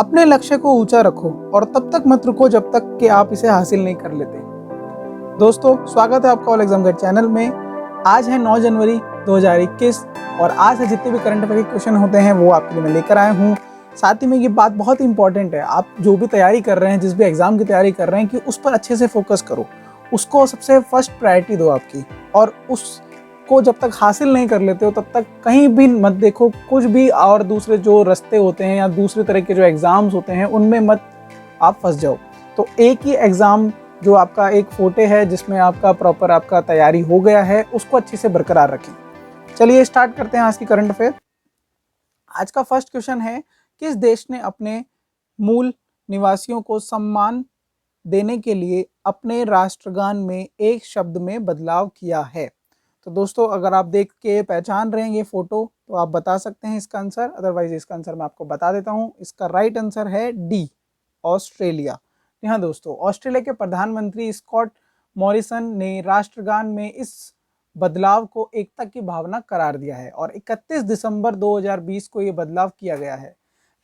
अपने लक्ष्य को ऊंचा रखो और तब तक मत रुको जब तक कि आप इसे हासिल नहीं कर लेते। दोस्तों, स्वागत है आपका ऑल एग्जाम गाइड चैनल में। आज है 9 जनवरी 2021 और आज से जितने भी करंट अफेयर के क्वेश्चन होते हैं वो आपके लिए मैं लेकर आया हूँ। साथ ही में ये बात बहुत इंपॉर्टेंट है, आप जो भी तैयारी कर रहे हैं, जिस भी एग्जाम की तैयारी कर रहे हैं, कि उस पर अच्छे से फोकस करो, उसको सबसे फर्स्ट प्रायोरिटी दो आपकी। और उसको जब तक हासिल नहीं कर लेते हो तब तक कहीं भी मत देखो, कुछ भी और दूसरे जो रास्ते होते हैं या दूसरे तरह के जो एग्जाम्स होते हैं उनमें मत आप फंस जाओ। तो एक ही एग्जाम जो आपका एक फोटे है जिसमें आपका प्रॉपर आपका तैयारी हो गया है, उसको अच्छे से बरकरार रखें। चलिए स्टार्ट करते हैं आज की करंट अफेयर। आज का फर्स्ट क्वेश्चन है, किस देश ने अपने मूल निवासियों को सम्मान देने के लिए अपने राष्ट्रगान में एक शब्द में बदलाव किया है? तो दोस्तों, अगर आप देख के पहचान रहे हैं ये फोटो तो आप बता सकते हैं इसका आंसर, अदरवाइज इसका आंसर मैं आपको बता देता हूं। इसका राइट आंसर है डी, ऑस्ट्रेलिया। जी हाँ दोस्तों, ऑस्ट्रेलिया के प्रधानमंत्री स्कॉट मॉरिसन ने राष्ट्रगान में इस बदलाव को एकता की भावना करार दिया है और 31 दिसंबर 2020 को ये बदलाव किया गया है।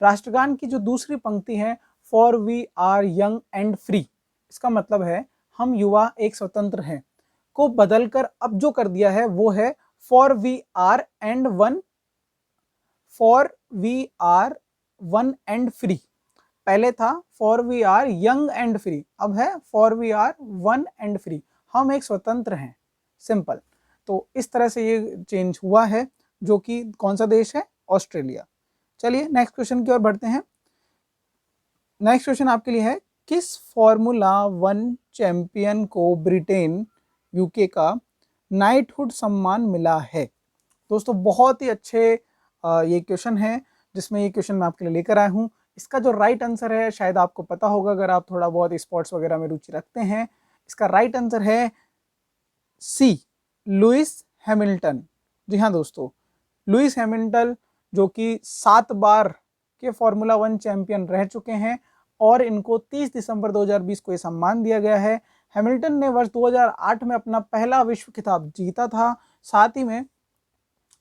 राष्ट्रगान की जो दूसरी पंक्ति है, for we are young and free, इसका मतलब है हम युवा एक स्वतंत्र हैं, को बदलकर अब जो कर दिया है वो है for we are and one, for we are one and free. पहले था for we are young and free, अब है for we are one and free, हम एक स्वतंत्र हैं। सिंपल। तो इस तरह से ये चेंज हुआ है, जो कि कौन सा देश है? ऑस्ट्रेलिया। चलिए नेक्स्ट क्वेश्चन की ओर बढ़ते हैं। नेक्स्ट क्वेश्चन आपके लिए है, किस फॉर्मूला 1 चैंपियन को ब्रिटेन यूके का नाइटहुड सम्मान मिला है? दोस्तों, बहुत ही अच्छे ये क्वेश्चन है जिसमें ये क्वेश्चन मैं आपके लिए लेकर आया हूँ। इसका जो राइट आंसर है, शायद आपको पता होगा अगर आप थोड़ा बहुत स्पोर्ट्स वगैरह में रुचि रखते हैं, इसका राइट आंसर है सी, लुइस हैमिल्टन। जी हाँ दोस्तों, लुइस हैमिल्टन जो कि 7 बार के फॉर्मूला 1 चैंपियन रह चुके हैं और इनको 30 दिसंबर 2020 को ये सम्मान दिया गया है। हैमिल्टन ने वर्ष 2008 में अपना पहला विश्व खिताब जीता था। साथ ही में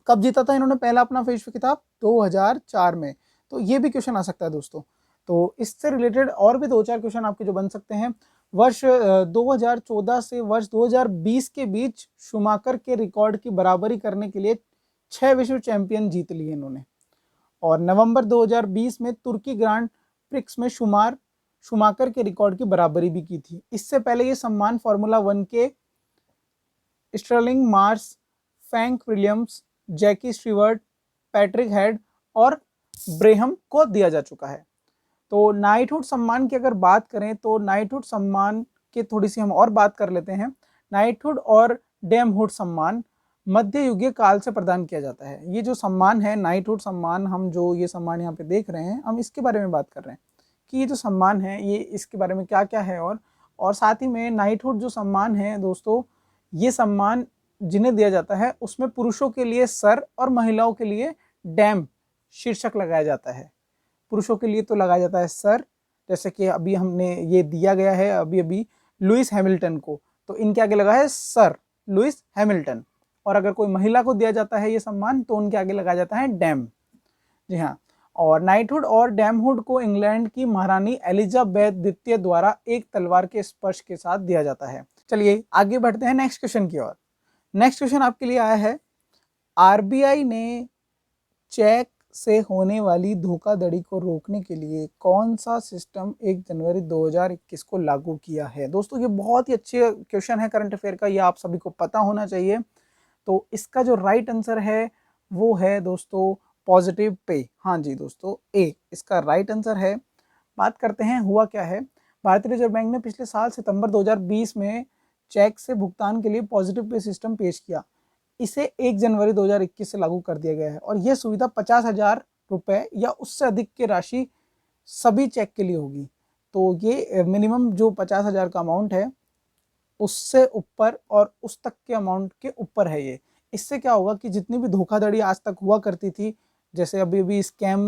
कब जीता था इन्होंने पहला अपना विश्व खिताब? 2004 में। तो ये भी क्वेश्चन आ सकता है दोस्तों। तो इससे रिलेटेड और भी 2-4 क्वेश्चन आपके जो बन सकते हैं। वर्ष 2014 से वर्ष 2020 के बीच शूमाकर के रिकॉर्ड की बराबरी करने के लिए 6 विश्व चैंपियन जीत लिए इन्होंने। और नवंबर 2020 में तुर्की ग्रांड प्रिक्स में शूमाकर के रिकॉर्ड की बराबरी भी की थी। इससे पहले ये सम्मान फॉर्मूला 1 के स्टर्लिंग मार्स, फ्रैंक विलियम्स, जैकी स्टीवर्ट, पैट्रिक हेड और ब्रेहम को दिया जा चुका है। तो नाइटहुड सम्मान की अगर बात करें तो नाइटहुड सम्मान की थोड़ी सी हम और बात कर लेते हैं। नाइटहुड और डेमहुड सम्मान मध्य युगीय काल से प्रदान किया जाता है। ये जो सम्मान है नाइटहुड सम्मान, हम जो ये सम्मान यहाँ पे देख रहे हैं, हम इसके बारे में बात कर रहे हैं कि ये जो सम्मान है ये इसके बारे में क्या क्या है। और साथ ही में नाइटहुड जो सम्मान है दोस्तों, ये सम्मान जिन्हें दिया जाता है उसमें पुरुषों के लिए सर और महिलाओं के लिए डैम शीर्षक लगाया जाता है। पुरुषों के लिए तो लगाया जाता है सर, जैसे कि अभी हमने ये दिया गया है अभी अभी लुइस हैमिल्टन को, तो इनके आगे लगा है सर लुइस हैमिल्टन। और अगर कोई महिला को दिया जाता है ये सम्मान तो उनके आगे लगाया जाता है डैम। जी हाँ। और नाइटहुड और डैमहुड को इंग्लैंड की महारानी एलिजाबेथ द्वितीय द्वारा एक तलवार के स्पर्श के साथ दिया जाता है। चलिए आगे बढ़ते हैं नेक्स्ट क्वेश्चन की ओर। नेक्स्ट क्वेश्चन आपके लिए आया है, आरबीआई ने चेक से होने वाली धोखाधड़ी को रोकने के लिए कौन सा सिस्टम 1 जनवरी 2021 को लागू किया है? दोस्तों, ये बहुत ही अच्छे क्वेश्चन है करंट अफेयर का, ये आप सभी को पता होना चाहिए। तो इसका जो राइट आंसर है वो है दोस्तों पॉजिटिव पे। हाँ जी दोस्तों, ए इसका राइट आंसर है। बात करते हैं हुआ क्या है। भारतीय रिजर्व बैंक ने पिछले साल सितंबर 2020 में चेक से भुगतान के लिए पॉजिटिव पे सिस्टम पेश किया। इसे 1 जनवरी 2021 से लागू कर दिया गया है और यह सुविधा 50,000 रुपये या उससे अधिक की राशि सभी चेक के लिए होगी। तो ये मिनिमम जो 50,000 का अमाउंट है उससे ऊपर और उस तक के अमाउंट के ऊपर है ये। इससे क्या होगा कि जितनी भी धोखाधड़ी आज तक हुआ करती थी, जैसे अभी अभी स्कैम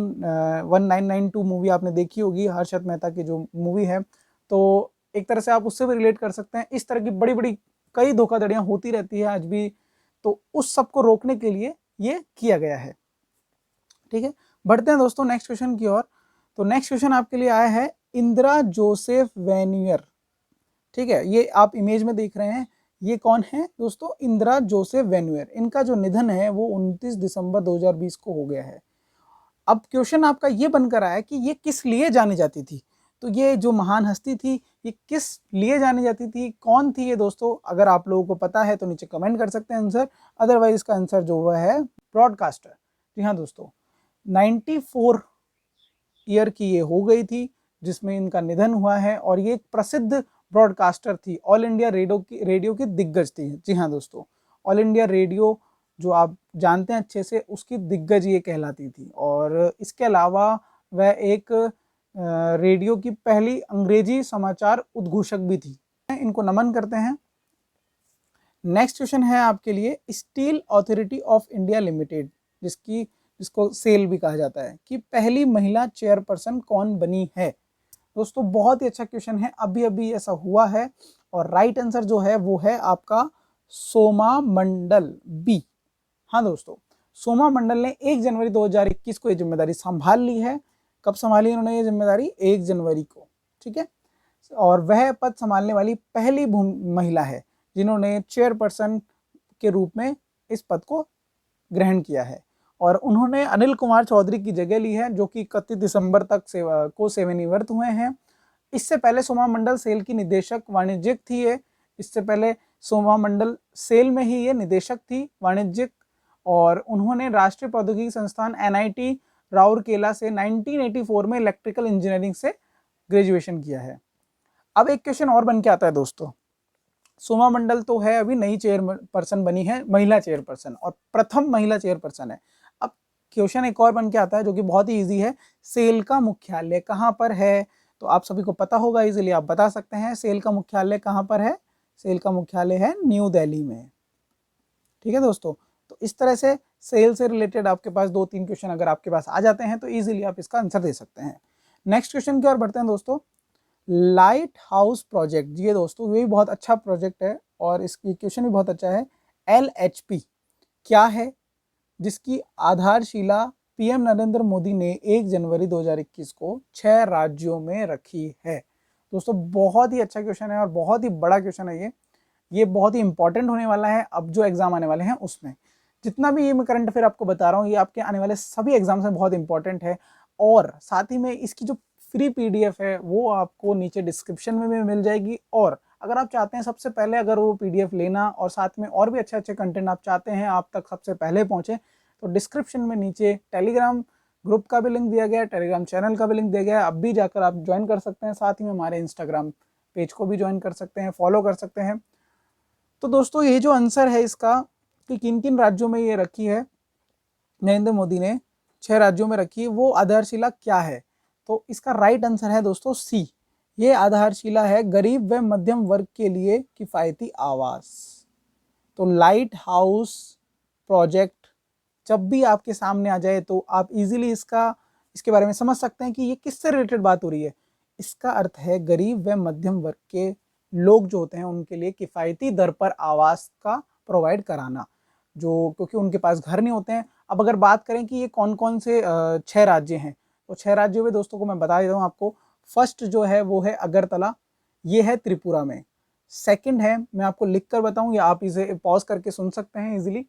1992 मूवी आपने देखी होगी, हर्षद मेहता की जो मूवी है, तो एक तरह से आप उससे भी रिलेट कर सकते हैं। इस तरह की बड़ी बड़ी कई धोखाधड़ियाँ होती रहती है आज भी, तो उस सब को रोकने के लिए ये किया गया है। ठीक है, बढ़ते हैं दोस्तों नेक्स्ट क्वेश्चन की ओर। तो नेक्स्ट क्वेश्चन आपके लिए आया है इंदिरा जोसेफ वेन्यूअर। ठीक है, ये आप इमेज में देख रहे हैं, ये कौन है दोस्तों? इंदिरा जोसेफ वेन्यूअर। इनका जो निधन है वो 29 दिसंबर 2020 को हो गया है। अब क्वेश्चन आपका ये बनकर आया कि ये किस लिए जानी जाती थी। तो ये जो महान हस्ती थी ये किस लिए जानी जाती थी, कौन थी ये दोस्तों? अगर आप लोगों को पता है तो नीचे कमेंट कर सकते हैं आंसर, अदरवाइज इसका आंसर जो हुआ है ब्रॉडकास्टर। जी हाँ दोस्तों, 94 ईयर की ये हो गई थी जिसमें इनका निधन हुआ है, और ये एक प्रसिद्ध ब्रॉडकास्टर थी, ऑल इंडिया रेडियो की दिग्गज थी। जी हाँ दोस्तों, ऑल इंडिया रेडियो जो आप जानते हैं अच्छे से, उसकी दिग्गज ये कहलाती थी। और इसके अलावा वह एक रेडियो की पहली अंग्रेजी समाचार उद्घोषक भी थी। इनको नमन करते हैं। नेक्स्ट क्वेश्चन है आपके लिए steel authority of India limited, जिसको सेल भी कहा जाता है, कि पहली महिला चेयरपर्सन कौन बनी है। दोस्तों बहुत ही अच्छा क्वेश्चन है, अभी अभी ऐसा हुआ है, और राइट आंसर जो है वो है आपका सोमा मंडल बी। हाँ दोस्तों, सोमा मंडल ने 1 जनवरी 2021 को ये जिम्मेदारी संभाल ली है। कब संभाली इन्होंने ये जिम्मेदारी? 1 जनवरी को। ठीक है, और वह पद संभालने वाली पहली महिला है जिन्होंने चेयरपर्सन के रूप में इस पद को ग्रहण किया है। और उन्होंने अनिल कुमार चौधरी की जगह ली है, जो कि 31 दिसंबर तक सेवानिवृत्त हुए हैं। इससे पहले सोमा मंडल सेल की निदेशक वाणिज्यिक थी। इससे पहले सोमा मंडल सेल में ही ये निदेशक थी वाणिज्यिक, और उन्होंने राष्ट्रीय प्रौद्योगिकी संस्थान NIT राउरकेला से 1984 में इलेक्ट्रिकल इंजीनियरिंग से ग्रेजुएशन किया है। अब एक क्वेश्चन और बन के आता है दोस्तों, सोमा मंडल तो है अभी नई चेयरपर्सन बनी है, महिला चेयरपर्सन, और प्रथम महिला चेयरपर्सन है। अब क्वेश्चन एक और बन के आता है जो कि बहुत ही इजी है, सेल का मुख्यालय कहाँ पर है? तो आप सभी को पता होगा, इजीली आप बता सकते हैं सेल का मुख्यालय कहाँ पर है। सेल का मुख्यालय है न्यू दिल्ली में। ठीक है दोस्तों, तो इस तरह से सेल से रिलेटेड आपके पास 2-3 क्वेश्चन अगर आपके पास आ जाते हैं तो इजीली आप इसका आंसर दे सकते हैं। नेक्स्ट क्वेश्चन की ओर बढ़ते हैं दोस्तों। लाइट हाउस प्रोजेक्ट, जी दोस्तों ये भी बहुत अच्छा प्रोजेक्ट है, और इसकी क्वेश्चन भी बहुत अच्छा है। LHP क्या है, जिसकी आधारशिला PM नरेंद्र मोदी ने 1 जनवरी 2021 को 6 राज्यों में रखी है। दोस्तों बहुत ही अच्छा क्वेश्चन है और बहुत ही बड़ा क्वेश्चन है ये बहुत ही इंपॉर्टेंट होने वाला है अब जो एग्जाम आने वाले हैं उसमें। जितना भी ये मैं करंट अफेयर आपको बता रहा हूँ ये आपके आने वाले सभी एग्जाम्स में बहुत इंपॉर्टेंट है, और साथ ही में इसकी जो फ्री PDF है वो आपको नीचे डिस्क्रिप्शन में भी मिल जाएगी। और अगर आप चाहते हैं सबसे पहले अगर वो PDF लेना, और साथ में और भी अच्छे अच्छे कंटेंट आप चाहते हैं आप तक सबसे पहले पहुंचे, तो डिस्क्रिप्शन में नीचे टेलीग्राम ग्रुप का भी लिंक दिया गया है, टेलीग्राम चैनल का भी लिंक दिया गया है, अब भी जाकर आप ज्वाइन कर सकते हैं। साथ ही में हमारे इंस्टाग्राम पेज को भी ज्वाइन कर सकते हैं, फॉलो कर सकते हैं। तो दोस्तों ये जो आंसर है इसका कि किन किन राज्यों में ये रखी है, नरेंद्र मोदी ने 6 राज्यों में रखी है, वो आधारशिला क्या है? तो इसका राइट आंसर है दोस्तों C। ये आधारशिला है गरीब व मध्यम वर्ग के लिए किफ़ायती आवास। तो लाइट हाउस प्रोजेक्ट जब भी आपके सामने आ जाए तो आप इजीली इसके बारे में समझ सकते हैं कि ये किससे रिलेटेड बात हो रही है। इसका अर्थ है गरीब व मध्यम वर्ग के लोग जो होते हैं उनके लिए किफ़ायती दर पर आवास का प्रोवाइड कराना, जो क्योंकि उनके पास घर नहीं होते हैं। अब अगर बात करें कि ये कौन कौन से 6 राज्य हैं, तो 6 राज्यों में दोस्तों को मैं बता देता हूँ आपको। फर्स्ट जो है वो है अगरतला, ये है त्रिपुरा में। सेकंड है, मैं आपको लिख कर बताऊँ या आप इसे पॉज करके सुन सकते हैं इजीली।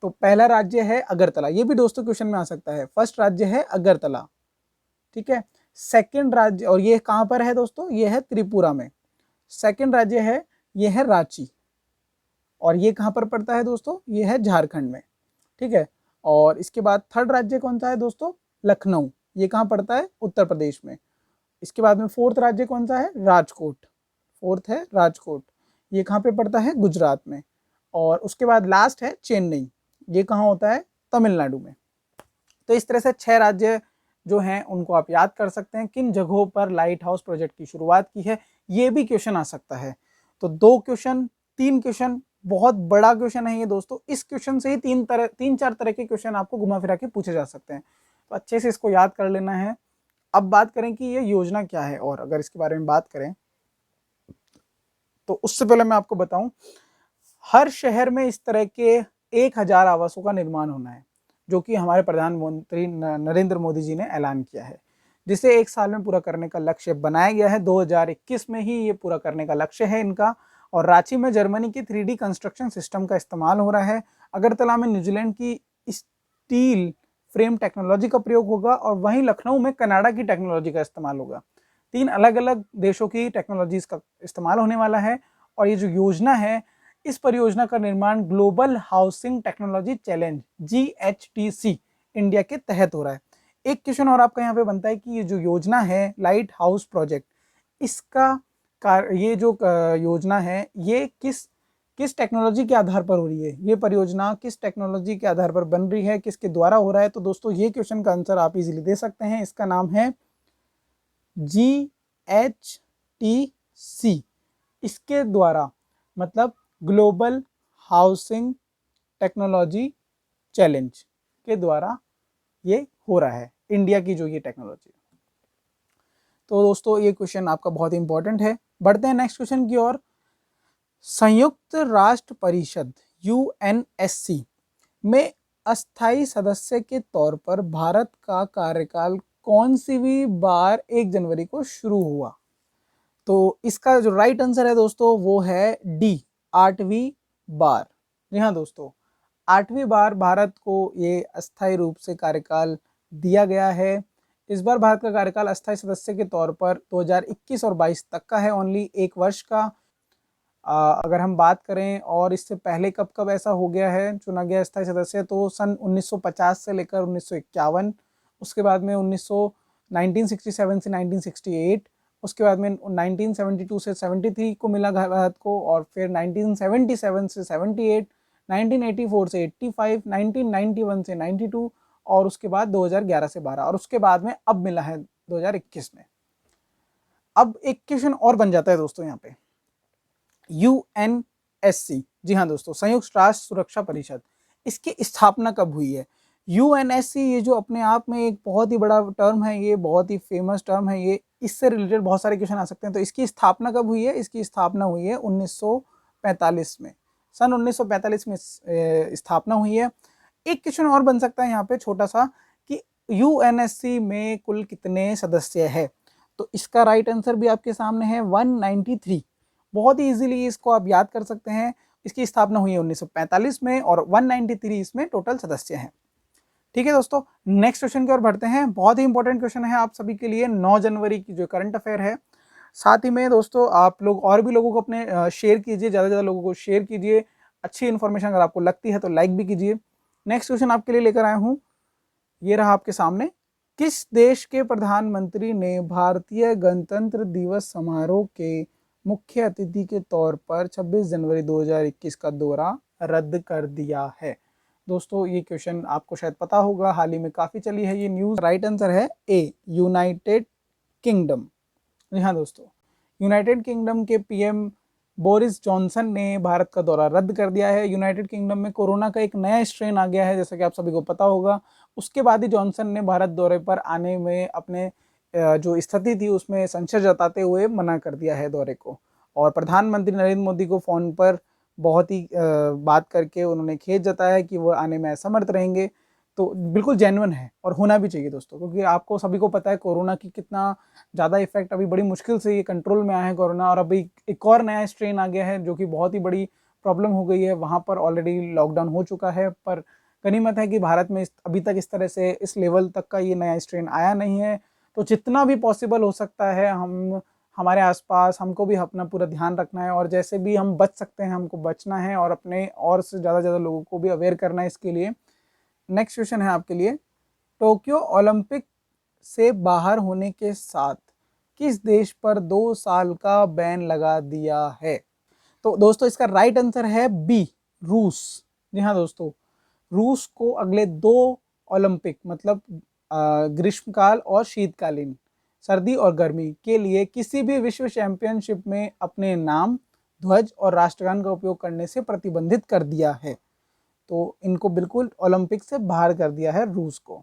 तो पहला राज्य है अगरतला, ये भी दोस्तों क्वेश्चन में आ सकता है। फर्स्ट राज्य है अगरतला, ठीक है। सेकंड राज्य, और ये कहाँ पर है दोस्तों? ये है त्रिपुरा में। सेकंड राज्य है, ये है रांची, और ये कहाँ पर पड़ता है दोस्तों? ये है झारखंड में, ठीक है। और इसके बाद थर्ड राज्य कौन सा है दोस्तों? लखनऊ, ये कहाँ पड़ता है? उत्तर प्रदेश में। इसके बाद में फोर्थ राज्य कौन सा है? राजकोट, फोर्थ है राजकोट, ये कहाँ पे पड़ता है? गुजरात में। और उसके बाद लास्ट है चेन्नई, ये कहाँ होता है? तमिलनाडु में। तो इस तरह से 6 राज्य जो हैं उनको आप याद कर सकते हैं किन जगहों पर लाइट हाउस प्रोजेक्ट की शुरुआत की है। ये भी क्वेश्चन आ सकता है। तो 2 क्वेश्चन, 3 क्वेश्चन, बहुत बड़ा क्वेश्चन है ये दोस्तों। इस क्वेश्चन से ही 3-4 तरह के क्वेश्चन आपको घुमा फिरा के पूछे जा सकते हैं, तो अच्छे से इसको याद कर लेना है। अब बात करें कि ये योजना क्या है, और अगर इसके बारे में बात करें तो उससे पहले मैं आपको बताऊं, हर शहर में इस तरह के 1000 आवासों का निर्माण होना है, जो कि हमारे प्रधानमंत्री नरेंद्र मोदी जी ने ऐलान किया है। जिसे 1 साल में पूरा करने का लक्ष्य बनाया गया है। 2021 में ही ये पूरा करने का लक्ष्य है इनका। और रांची में जर्मनी की 3D कंस्ट्रक्शन सिस्टम का इस्तेमाल हो रहा है। अगरतला में न्यूजीलैंड की स्टील फ्रेम टेक्नोलॉजी का प्रयोग होगा और वहीं लखनऊ में कनाडा की टेक्नोलॉजी का इस्तेमाल होगा। 3 अलग अलग देशों की टेक्नोलॉजीज का इस्तेमाल होने वाला है। और ये जो योजना है, इस परियोजना का निर्माण global housing technology challenge GHTC India के तहत हो रहा है। एक क्वेश्चन और आपका यहाँ पे बनता है कि ये जो योजना है लाइट हाउस प्रोजेक्ट, इसका ये जो योजना है ये किस टेक्नोलॉजी के आधार पर हो रही है, ये परियोजना किस टेक्नोलॉजी के आधार पर बन रही है, किसके द्वारा हो रहा है। तो दोस्तों ये क्वेश्चन का आंसर आप इजीली दे सकते हैं। इसका नाम है GHTC। इसके द्वारा मतलब ग्लोबल हाउसिंग टेक्नोलॉजी चैलेंज के द्वारा ये हो रहा है, इंडिया की जो ये टेक्नोलॉजी। तो दोस्तों ये क्वेश्चन आपका बहुत ही इंपॉर्टेंट है। बढ़ते हैं नेक्स्ट क्वेश्चन की ओर। संयुक्त राष्ट्र परिषद UNSC में अस्थायी सदस्य के तौर पर भारत का कार्यकाल कौन सी भी बार 1 जनवरी को शुरू हुआ? तो इसका जो राइट आंसर है दोस्तों वो है डी, 8वीं बार। जी हाँ दोस्तों, 8वीं बार भारत को ये अस्थायी रूप से कार्यकाल दिया गया है। इस बार भारत का कार्यकाल अस्थायी सदस्य के तौर पर 2021 और 22 तक का है, ओनली 1 वर्ष का। अगर हम बात करें और इससे पहले कब कब ऐसा हो गया है, चुना गया अस्थायी सदस्य, तो सन 1950 से लेकर 1951, उसके बाद में 1967 से 1968, उसके बाद में 1972 से 73 को मिला भारत को, और फिर 1977 से 78, 1984 से 85, 1991 से 92, और उसके बाद 2011 से 12, और उसके बाद में अब मिला है 2021 में। अब एक क्वेश्चन और बन जाता है दोस्तों यहाँ पे, UNSC, जी हाँ दोस्तों, संयुक्त राष्ट्र सुरक्षा परिषद, इसकी स्थापना कब हुई है? UNSC ये जो अपने आप में एक बहुत ही बड़ा टर्म है, ये बहुत ही फेमस टर्म है, ये इससे रिलेटेड बहुत सारे क्वेश्चन आ सकते हैं। तो इसकी स्थापना कब हुई है? इसकी स्थापना हुई है 1945 में, सन 1945 में स्थापना हुई है। एक क्वेश्चन और बन सकता है यहाँ पे छोटा सा कि UNSC में कुल कितने सदस्य है? तो इसका राइट आंसर भी आपके सामने है 193। बहुत ही इजीली इसको आप याद कर सकते हैं। इसकी स्थापना हुई है 1945 में और 193 इसमें टोटल सदस्य हैं। ठीक है दोस्तों, नेक्स्ट क्वेश्चन की ओर बढ़ते हैं। बहुत ही इंपॉर्टेंट क्वेश्चन है आप सभी के लिए, 9 जनवरी की जो करंट अफेयर है। साथ ही में दोस्तों आप लोग और भी लोगों को अपने शेयर कीजिए, ज़्यादा से ज़्यादा लोगों को शेयर कीजिए। अच्छी इन्फॉर्मेशन अगर आपको लगती है तो लाइक भी कीजिए। नेक्स्ट क्वेश्चन आपके लिए लेकर आया हूँ, ये रहा आपके सामने। किस देश के प्रधानमंत्री ने भारतीय गणतंत्र दिवस समारोह के मुख्य अतिथि के तौर पर 26 जनवरी 2021 का दौरा रद्द कर दिया है? दोस्तों ये क्वेश्चन आपको शायद पता होगा, हाल ही में काफ़ी चली है ये न्यूज़। राइट आंसर है ए, यूनाइटेड किंगडम। जी हाँ दोस्तों, यूनाइटेड किंगडम के PM बोरिस जॉनसन ने भारत का दौरा रद्द कर दिया है। यूनाइटेड किंगडम में कोरोना का एक नया स्ट्रेन आ गया है, जैसा कि आप सभी को पता होगा। उसके बाद ही जॉनसन ने भारत दौरे पर आने में अपने जो स्थिति थी उसमें संशय जताते हुए मना कर दिया है दौरे को। और प्रधानमंत्री नरेंद्र मोदी को फ़ोन पर बहुत ही बात करके उन्होंने खेद जताया कि वो आने में असमर्थ रहेंगे। तो बिल्कुल जेन्युइन है और होना भी चाहिए दोस्तों, क्योंकि आपको सभी को पता है कोरोना की कितना ज़्यादा इफेक्ट, अभी बड़ी मुश्किल से ये कंट्रोल में आया है कोरोना। और अभी एक और नया स्ट्रेन आ गया है जो कि बहुत ही बड़ी प्रॉब्लम हो गई है। वहाँ पर ऑलरेडी लॉकडाउन हो चुका है, पर गनीमत है कि भारत में अभी तक इस तरह से इस लेवल तक का ये नया स्ट्रेन आया नहीं है। तो जितना भी पॉसिबल हो सकता है हम हमारे आसपास हमको भी अपना पूरा ध्यान रखना है, और जैसे भी हम बच सकते हैं हमको बचना है, और अपने और से ज़्यादा लोगों को भी अवेयर करना है इसके लिए। नेक्स्ट क्वेश्चन है आपके लिए, टोक्यो ओलंपिक से बाहर होने के साथ किस देश पर 2 साल का बैन लगा दिया है? तो दोस्तों इसका राइट आंसर है बी, रूस। जी हाँ दोस्तों, रूस को अगले 2 ओलंपिक मतलब ग्रीष्मकाल और शीतकालीन, सर्दी और गर्मी के लिए किसी भी विश्व चैंपियनशिप में अपने नाम, ध्वज और राष्ट्रगान का उपयोग करने से प्रतिबंधित कर दिया है। तो इनको बिल्कुल ओलंपिक से बाहर कर दिया है रूस को।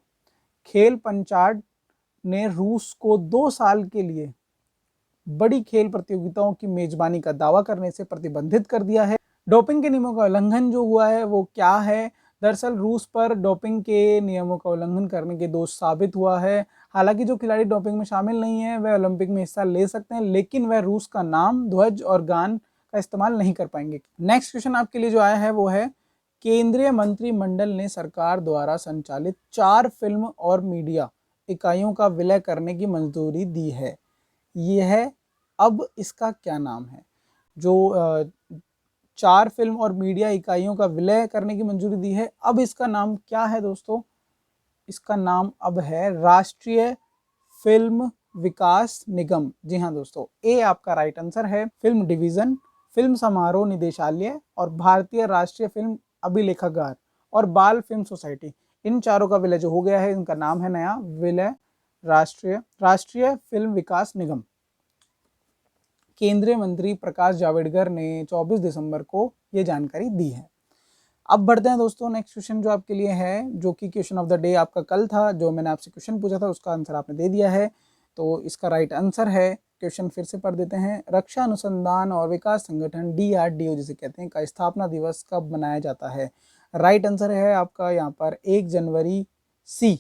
खेल पंचायत ने रूस को 2 साल के लिए बड़ी खेल प्रतियोगिताओं की मेजबानी का दावा करने से प्रतिबंधित कर दिया है। डोपिंग के नियमों का उल्लंघन जो हुआ है वो क्या है? दरअसल रूस पर डोपिंग के नियमों का उल्लंघन करने के दोष साबित हुआ है। हालांकि जो खिलाड़ी डोपिंग में शामिल नहीं है वह ओलंपिक में हिस्सा ले सकते हैं, लेकिन वह रूस का नाम, ध्वज और गान का इस्तेमाल नहीं कर पाएंगे। नेक्स्ट क्वेश्चन आपके लिए जो आया है वो है, केंद्रीय मंत्रिमंडल ने सरकार द्वारा संचालित 4 फिल्म और मीडिया इकाइयों का विलय करने की मंजूरी दी है। यह अब इसका क्या नाम है? जो 4 फिल्म और मीडिया इकाइयों का विलय करने की मंजूरी दी है, अब इसका नाम क्या है दोस्तों? इसका नाम अब है राष्ट्रीय फिल्म विकास निगम। जी हाँ दोस्तों, ए आपका राइट आंसर है। फिल्म डिवीजन, फिल्म समारोह निदेशालय और भारतीय राष्ट्रीय फिल्म अभिलेखागार और बाल फिल्म सोसाइटी, इन चारों का विलय जो हो गया है, इनका नाम है नया विलय राष्ट्रीय फिल्म विकास निगम। केंद्रीय मंत्री प्रकाश जावड़ेकर ने 24 दिसंबर को ये जानकारी दी है। अब बढ़ते हैं दोस्तों नेक्स्ट क्वेश्चन जो आपके लिए है, जो कि क्वेश्चन ऑफ द डे आपका कल था, जो मैंने आपसे क्वेश्चन पूछा था उसका आंसर आपने दे दिया है। तो इसका राइट आंसर है, क्वेश्चन फिर से पढ़ देते हैं, रक्षा अनुसंधान और विकास संगठन DRDO जिसे कहते हैं का स्थापना दिवस कब मनाया जाता है? राइट आंसर है आपका यहाँ पर 1 जनवरी सी।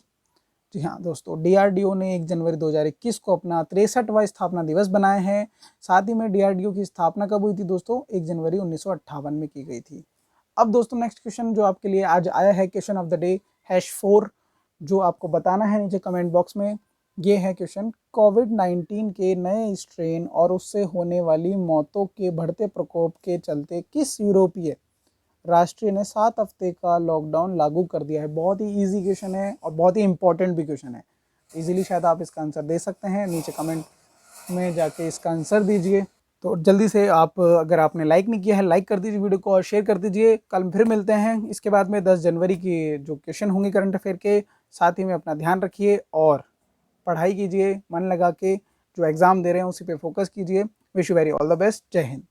जी हाँ दोस्तों, DRDO ने 1 जनवरी 2021 को अपना 63वां स्थापना दिवस बनाया है। साथ ही में DRDO की स्थापना कब हुई थी दोस्तों? 1 जनवरी 1958 में की गई थी। अब दोस्तों नेक्स्ट क्वेश्चन जो आपके लिए आज आया है, क्वेश्चन ऑफ द डे #4, जो आपको बताना है नीचे कमेंट बॉक्स में। ये है क्वेश्चन, कोविड-19 के नए स्ट्रेन और उससे होने वाली मौतों के बढ़ते प्रकोप के चलते किस यूरोपीय राष्ट्र ने 7 हफ्ते का लॉकडाउन लागू कर दिया है? बहुत ही इजी क्वेश्चन है और बहुत ही इंपॉर्टेंट भी क्वेश्चन है। इजीली शायद आप इसका आंसर दे सकते हैं, नीचे कमेंट में जाके इसका आंसर दीजिए। तो जल्दी से आप, अगर आपने लाइक नहीं किया है, लाइक कर दीजिए वीडियो को और शेयर कर दीजिए। कल फिर मिलते हैं इसके बाद में 10 जनवरी की जो क्वेश्चन होंगे करंट अफेयर के। साथ ही में अपना ध्यान रखिए और पढ़ाई कीजिए मन लगा के, जो एग्ज़ाम दे रहे हैं उसी पे फोकस कीजिए। Wish you very all the best. जय हिंद।